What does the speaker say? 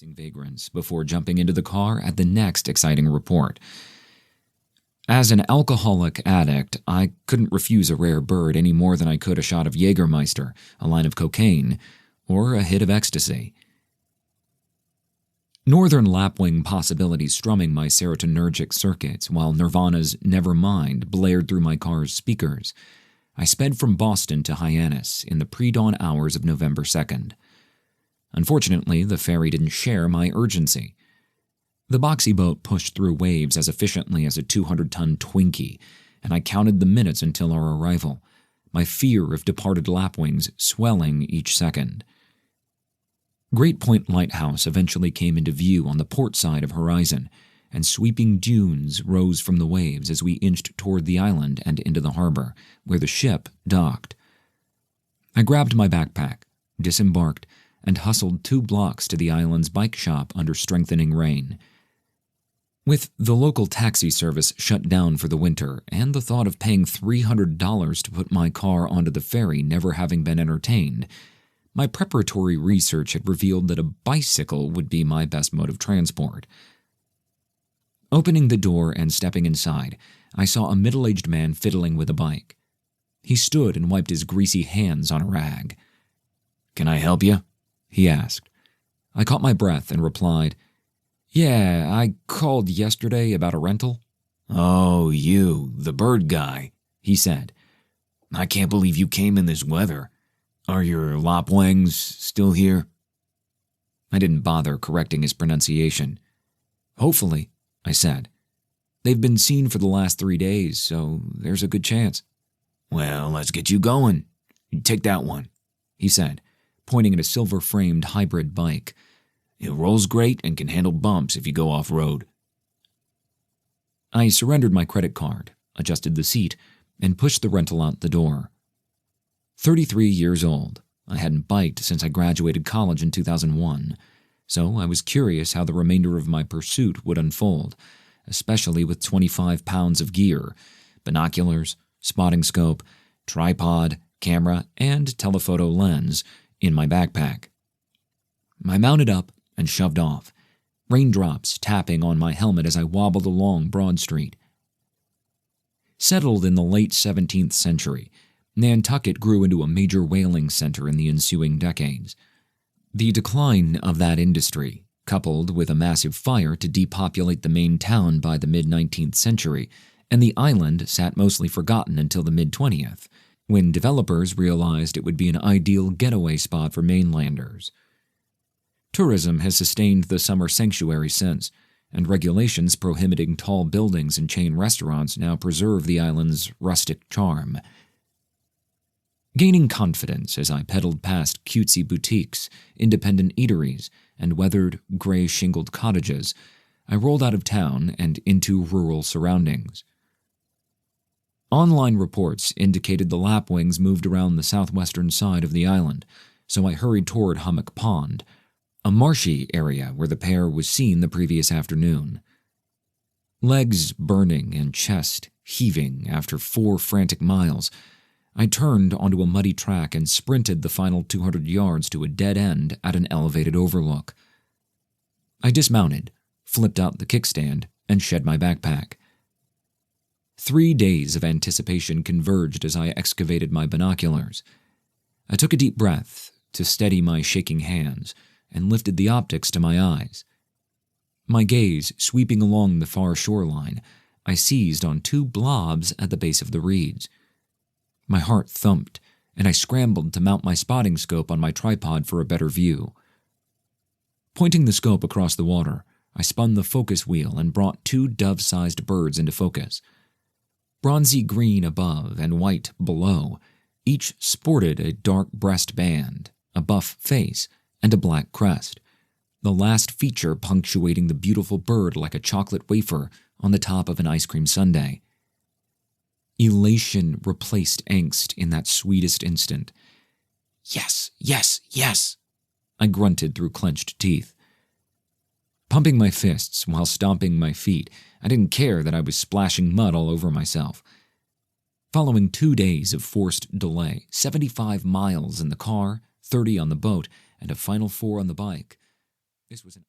racing vagrants before jumping into the car at the next exciting report. As an alcoholic addict, I couldn't refuse a rare bird any more than I could a shot of Jägermeister, a line of cocaine, or a hit of ecstasy. Northern lapwing possibilities strumming my serotonergic circuits while Nirvana's Nevermind blared through my car's speakers. I sped from Boston to Hyannis in the pre-dawn hours of November 2nd. Unfortunately, the ferry didn't share my urgency. The boxy boat pushed through waves as efficiently as a 200-ton Twinkie, and I counted the minutes until our arrival, my fear of departed lapwings swelling each second. Great Point Lighthouse eventually came into view on the port side of horizon, and sweeping dunes rose from the waves as we inched toward the island and into the harbor, where the ship docked. I grabbed my backpack, disembarked, and hustled 2 blocks to the island's bike shop under strengthening rain. With the local taxi service shut down for the winter and the thought of paying $300 to put my car onto the ferry never having been entertained, my preparatory research had revealed that a bicycle would be my best mode of transport. Opening the door and stepping inside, I saw a middle-aged man fiddling with a bike. He stood and wiped his greasy hands on a rag. "Can I help you?" he asked. I caught my breath and replied, "Yeah, I called yesterday about a rental." "Oh, you, the bird guy," he said. "I can't believe you came in this weather. Are your lapwings still here?" I didn't bother correcting his pronunciation. "Hopefully," I said. "They've been seen for the last 3 days, so there's a good chance." "Well, let's get you going. Take that one," he said, pointing at a silver-framed hybrid bike. "It rolls great and can handle bumps if you go off-road." I surrendered my credit card, adjusted the seat, and pushed the rental out the door. 33 years old, I hadn't biked since I graduated college in 2001, so I was curious how the remainder of my pursuit would unfold, especially with 25 pounds of gear, binoculars, spotting scope, tripod, camera, and telephoto lens in my backpack. I mounted up and shoved off, raindrops tapping on my helmet as I wobbled along Broad Street. Settled in the late 17th century, Nantucket grew into a major whaling center in the ensuing decades. The decline of that industry, coupled with a massive fire to depopulate the main town by the mid-19th century, and the island sat mostly forgotten until the mid-20th, when developers realized it would be an ideal getaway spot for mainlanders. Tourism has sustained the summer sanctuary since, and regulations prohibiting tall buildings and chain restaurants now preserve the island's rustic charm. Gaining confidence as I pedaled past cutesy boutiques, independent eateries, and weathered, gray-shingled cottages, I rolled out of town and into rural surroundings. Online reports indicated the lapwings moved around the southwestern side of the island, so I hurried toward Hummock Pond, a marshy area where the pair was seen the previous afternoon. Legs burning and chest heaving after 4 frantic miles, I turned onto a muddy track and sprinted the final 200 yards to a dead end at an elevated overlook. I dismounted, flipped out the kickstand, and shed my backpack. 3 days of anticipation converged as I excavated my binoculars. I took a deep breath to steady my shaking hands and lifted the optics to my eyes. My gaze sweeping along the far shoreline, I seized on 2 blobs at the base of the reeds. My heart thumped, and I scrambled to mount my spotting scope on my tripod for a better view. Pointing the scope across the water, I spun the focus wheel and brought 2 dove-sized birds into focus. Bronzy green above and white below, each sported a dark breast band, a buff face, and a black crest, the last feature punctuating the beautiful bird like a chocolate wafer on the top of an ice cream sundae. Elation replaced angst in that sweetest instant. "Yes, yes, yes," I grunted through clenched teeth. Pumping my fists while stomping my feet, I didn't care that I was splashing mud all over myself. Following 2 days of forced delay, 75 miles in the car, 30 on the boat, and a final 4 on the bike, this was an